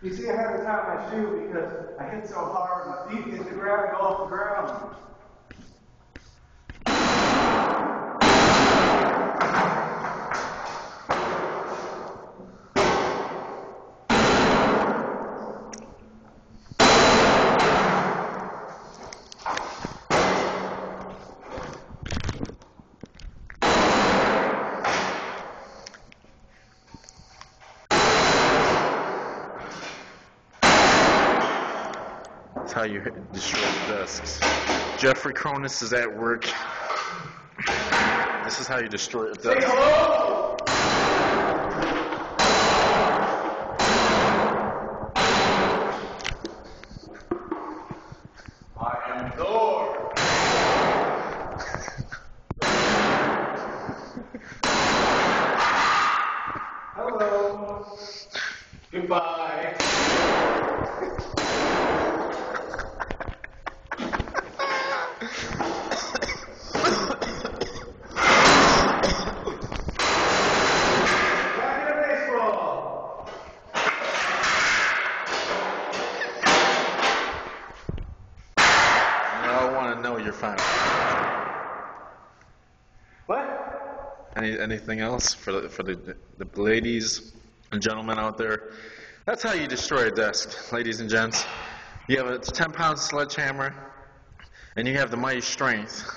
You see, I had to tie my shoe because I hit so hard, my feet hit the ground and go off the ground. That's how you destroy the desks. Jeffrey Cronus is at work. This is how you destroy a desk. Say hello! I am Thor. Hello. Goodbye. No, you're fine. What? Anything else for the ladies and gentlemen out there? That's how you destroy a desk, ladies and gents. You have a 10-pound sledgehammer, and you have the mighty strength